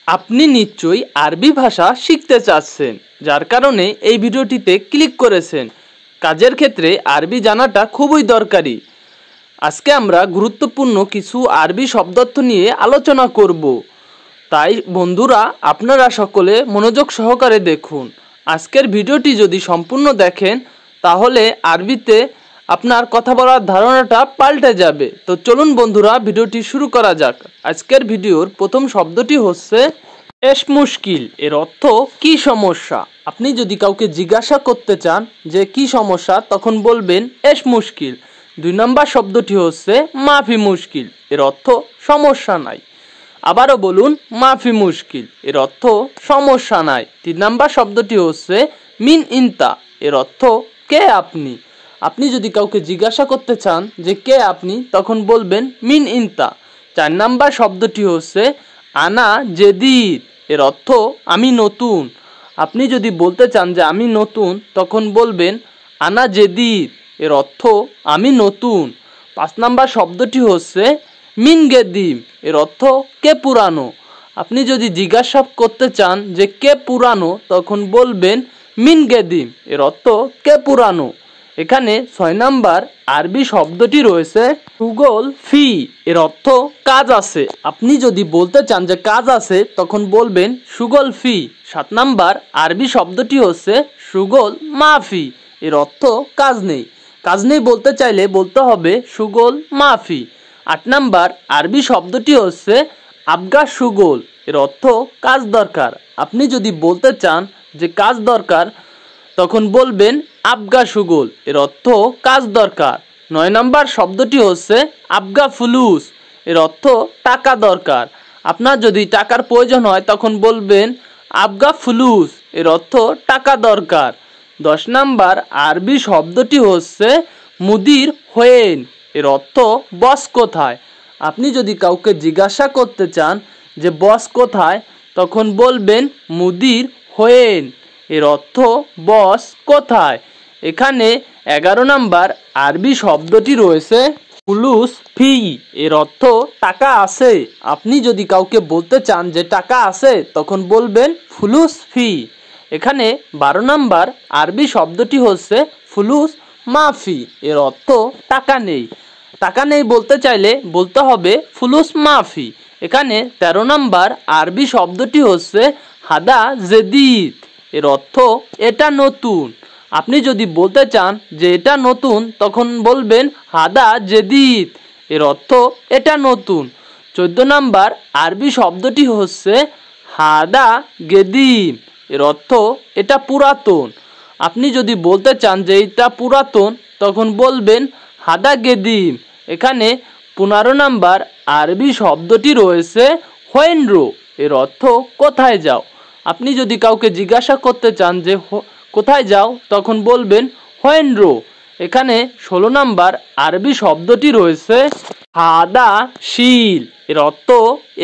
আপনি নিশ্চয়ই আরবি ভাষা শিখতে চাচ্ছেন, যার কারণে এই ভিডিওটিতে ক্লিক করেছেন। কাজের ক্ষেত্রে আরবি জানাটা খুবই দরকারি। আজকে আমরা গুরুত্বপূর্ণ কিছু আরবি শব্দার্থ নিয়ে আলোচনা করব। তাই বন্ধুরা, আপনারা সকলে মনোযোগ সহকারে দেখুন। আজকের ভিডিওটি যদি সম্পূর্ণ দেখেন তাহলে আরবিতে আপনার কথা বলার ধারণাটা পাল্টে যাবে। তো চলুন বন্ধুরা, ভিডিওটি শুরু করা যাক। আজকের ভিডিওর প্রথম শব্দটি হচ্ছে এশ মুশকিল। এর অর্থ কি সমস্যা। আপনি যদি কাউকে জিজ্ঞাসা করতে চান যে কি সমস্যা, তখন বলবেন এশ মুশকিল। 2 নম্বর শব্দটি হচ্ছে মাফি মুশকিল। এর অর্থ সমস্যা নাই। আবারও বলুন, মাফি মুশকিল। এর অর্থ সমস্যা নাই। 3 নম্বর শব্দটি হচ্ছে মিন ইনতা। এর অর্থ কে আপনি। আপনি যদি কাউকে জিজ্ঞাসা করতে চান যে কে আপনি, তখন বলবেন মিন ইনতা। 4 নম্বর শব্দটি হচ্ছে আনা জেদিদ। এর অর্থ আমি নতুন। আপনি যদি বলতে চান যে আমি নতুন, তখন বলবেন আনা জেদিদ। এর অর্থ আমি নতুন। 5 নম্বর শব্দটি হচ্ছে মিন গেদিম। এর অর্থ কে পুরানো। আপনি যদি জিজ্ঞাসা করতে চান যে কে পুরানো, তখন বলবেন মিন গেদিম। এর অর্থ কে পুরানো। এখানে 6 নম্বর আরবি শব্দটি রয়েছে শুগল ফি। এর অর্থ কাজ আছে। আপনি যদি বলতে চান যে কাজ আছে, তখন বলবেন শুগল ফি। 7 নম্বর আরবি শব্দটি হচ্ছে শুগল মাফি। এর অর্থ কাজ নেই। কাজ নেই বলতে চাইলে বলতে হবে শুগল মাফি। 8 নম্বর আরবি শব্দটি হচ্ছে আবগা শুগল। এর অর্থ কাজ দরকার। আপনি যদি বলতে চান যে কাজ দরকার, তখন বলবেন আবগা শুগল। এর অর্থ কাজ দরকার। 9 নম্বর শব্দটি হচ্ছে আবগা ফুলুস। এর অর্থ টাকা দরকার। আপনার যদি টাকার প্রয়োজন হয়, তখন বলবেন আবগা ফুলুস। এর অর্থ টাকা দরকার। 10 নম্বর আরবি শব্দটি হচ্ছে মুদির হোয়েন। এর অর্থ বস কোথায়। আপনি যদি কাউকে জিজ্ঞাসা করতে চান যে বস কোথায়, তখন বলবেন মুদির হোয়েন। এর অর্থ বস কোথায়। এখানে 11 নম্বর আরবি শব্দটি রয়েছে ফুলুস ফি। এর অর্থ টাকা আছে। আপনি যদি কাউকে বলতে চান যে টাকা আছে, তখন বলবেন ফুলুস ফি। এখানে 12 নম্বর আরবি শব্দটি হচ্ছে ফুলুস মাফি। এর অর্থ টাকা নেই। টাকা নেই বলতে চাইলে বলতে হবে ফুলুস মাফি। এখানে 13 নম্বর আরবি শব্দটি হচ্ছে হাদা জেদিদ। এর অর্থ এটা নতুন। আপনি যদি বলতে চান যে এটা নতুন, তখন বলবেন হাদা জেদিদ। এর অর্থ এটা নতুন। 14 নম্বর আরবি শব্দটি হচ্ছে হাদা গেদিম। এর অর্থ এটা পুরাতন। আপনি যদি বলতে চান যে এটা পুরাতন, তখন বলবেন হাদা গেদিম। এখানে 15 নম্বর আরবি শব্দটি রয়েছে হোয়েনরো। এর অর্থ কোথায় যাও। আপনি যদি কাউকে জিজ্ঞাসা করতে চান যে কোথায় যাও, তখন বলবেন হোয়েনরো। এখানে 16 নম্বর আরবি শব্দটি রয়েছে হাদা শিল। এর অর্থ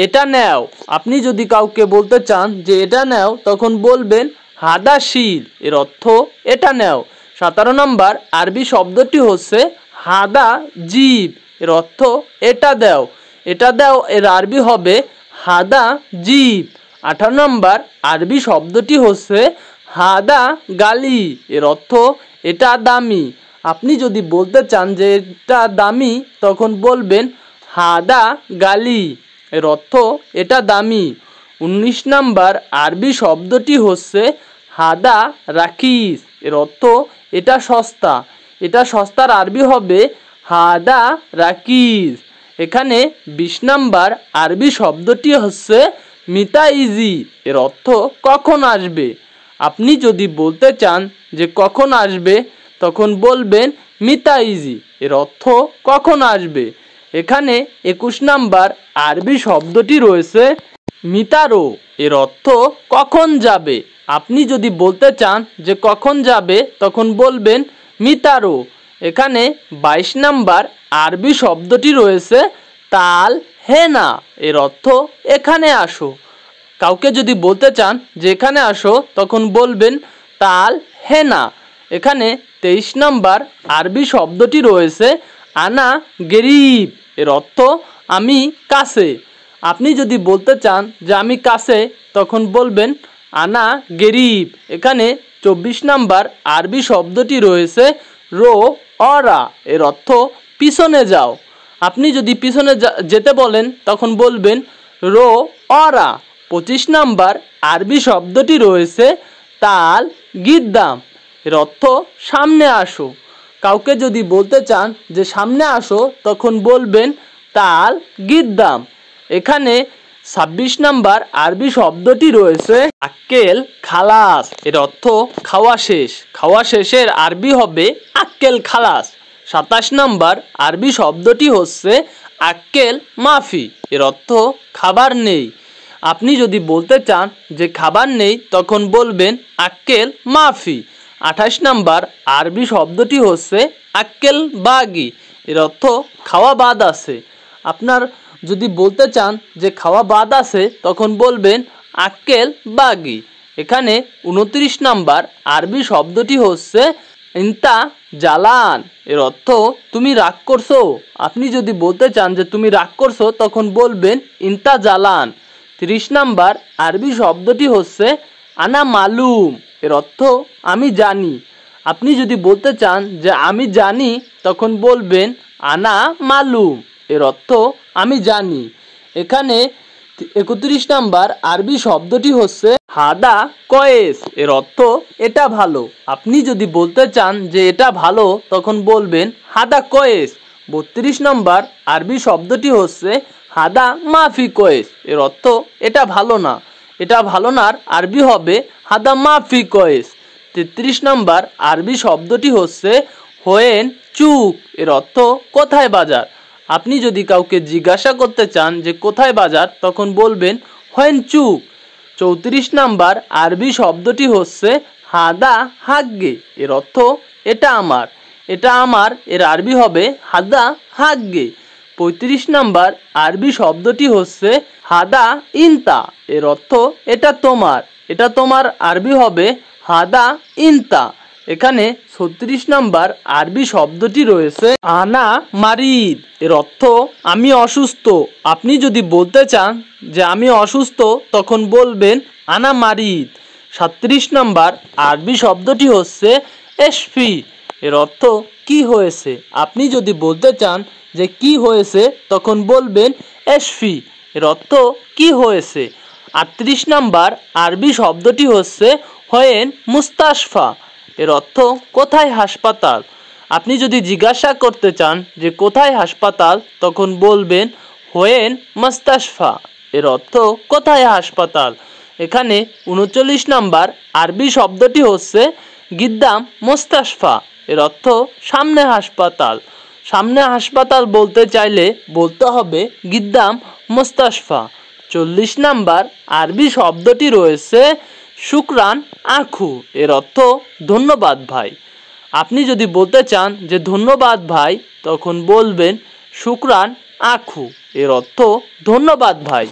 এটা নেও। আপনি যদি কাউকে বলতে চান যে এটা নেও, তখন বলবেন হাদা শিল। এর অর্থ এটা নেও। 17 নম্বর আরবি শব্দটি হচ্ছে হাদা জিব। এর অর্থ এটা দাও। এটা দাও এর আরবি হবে হাদা জিব। 18 নম্বর আরবি শব্দটি হচ্ছে হাদা গালি। এর অর্থ এটা দামি। আপনি যদি বলতে চান যে এটা দামি, তখন বলবেন হাদা গালি। এর অর্থ এটা দামি। 19 নম্বর আরবি শব্দটি হচ্ছে হাদা রাকিস। এর অর্থ এটা সস্তা। এটা সস্তার আরবি হবে হাদা রাকিস। এখানে 20 নম্বর আরবি শব্দটি হচ্ছে মিতা ইজি। এর অর্থ কখন আসবে। আপনি যদি বলতে চান যে কখন আসবে, তখন বলবেন মিতা ইজি। এর অর্থ কখন আসবে। এখানে 21 নম্বর আরবি শব্দটি রয়েছে মিতারো। এর অর্থ কখন যাবে। আপনি যদি বলতে চান যে কখন যাবে, তখন বলবেন মিতারো। এখানে 22 নম্বর আরবি শব্দটি রয়েছে তাল হেনা। এর অর্থ এখানে আসো। কাউকে যদি বলতে চান যে এখানে আসো, তখন বলবেন তাল হেনা। এখানে 23 নম্বর আরবি শব্দটি রয়েছে আনা গেরিব। এর অর্থ আমি কাছে। আপনি যদি বলতে চান যে আমি কাছে, তখন বলবেন আনা গেরিব। এখানে 24 নাম্বার আরবি শব্দটি রয়েছে রো অরা, এর অর্থ পিছনে যাও। আপনি যদি পিছনে যেতে বলেন তখন বলবেন রো অরা। 25 নাম্বার আরবি শব্দটি রয়েছে তাল গিদ্দাম, এর অর্থ সামনে আসো। কাউকে যদি বলতে চান যে সামনে আসো, তখন বলবেন তাল গিদ্দাম। এখানে 26 নাম্বার আরবি শব্দটি রয়েছে আক্কেল খালাস, এর অর্থ খাওয়া শেষ। খাওয়া শেষের আরবি হবে আক্কেল খালাস। 27 নাম্বার আরবি শব্দটি হচ্ছে আক্কেল মাফি, এর অর্থ খাবার নেই। আপনি যদি বলতে চান যে খাবার নেই, তখন বলবেন আক্কেল মাফি। 28 নাম্বার আরবি শব্দটি হচ্ছে আক্কেল বাগি, এর অর্থ খাওয়া বাদ আছে। আপনার যদি বলতে চান যে খাওয়া বাদ আছে, তখন বলবেন আক্কেল বাগি। এখানে 29 নাম্বার আরবি শব্দটি হচ্ছে ইন্তা জালান, এর অর্থ তুমি রাগ করছো। আপনি যদি বলতে চান যে তুমি রাগ করছো, তখন বলবেন ইন্তা জালান। 30 নাম্বার আরবি শব্দটি হচ্ছে আনা মালুম, এর অর্থ আমি জানি। আপনি যদি বলতে চান যে আমি জানি, তখন বলবেন আনা মালুম, এর অর্থ আমি জানি। এখানে 31 নাম্বার আরবি শব্দটি হচ্ছে হাদা কয়েস, এর অর্থ এটা ভালো। আপনি যদি বলতে চান যে এটা ভালো, তখন বলবেন হাদা কয়েস। 32 নাম্বার আরবি শব্দটি হচ্ছে হাদা মাফি কয়েস, এর অর্থ এটা ভালো না। এটা ভালো নার আরবি হবে হাদা মাফি কয়েস। 33 নাম্বার আরবি শব্দটি হচ্ছে হোয়েন চুক, এর অর্থ কোথায় বাজার। আপনি যদি কাউকে জিজ্ঞাসা করতে চান যে কোথায় বাজার, তখন বলবেন হোয়েন চুক। 34 নাম্বার আরবি শব্দটি হচ্ছে হাদা হাগ্গে, এর অর্থ এটা আমার। এটা আমার এর আরবি হবে হাদা হাগ্গে। 35 নাম্বার আরবি শব্দটি হচ্ছে হাদা ইনতা, এর অর্থ এটা তোমার। এটা তোমার আরবি হবে হাদা ইনতা। এখানে 36 নাম্বার আরবি শব্দটি রয়েছে আনা মারিদ, এর অর্থ আমি অসুস্থ। আপনি যদি বলতে চান যে আমি অসুস্থ, তখন বলবেন আনা মারিদ। 37 নাম্বার আরবি শব্দটি হচ্ছে এসফি, এর অর্থ কি হয়েছে। আপনি যদি বলতে চান যে কি হয়েছে, তখন বলবেন এসফি, এর অর্থ কি হয়েছে। 38 নাম্বার আরবি শব্দটি হচ্ছে হোয়েন মুস্তাশফা, এর অর্থ কোথায় হাসপাতাল। আপনি যদি জিজ্ঞাসা করতে চান যে কোথায় হাসপাতাল, তখন বলবেন হোয়েন মুস্তাশফা, এর অর্থ কোথায় হাসপাতাল। এখানে 39 নাম্বার আরবি শব্দটি হচ্ছে গিদ্দাম মুস্তাশফা, এর অর্থ সামনে হাসপাতাল। সামনে হাসপাতাল বলতে চাইলে বলতে হবে গিদ্দাম মুস্তাশফা। 40 নাম্বার আরবি শব্দটি রয়েছে শুকরান আখু, এর অর্থ ধন্যবাদ ভাই। আপনি যদি বলতে চান যে ধন্যবাদ ভাই, তখন বলবেন শুকরান আখু, এর অর্থ ধন্যবাদ ভাই।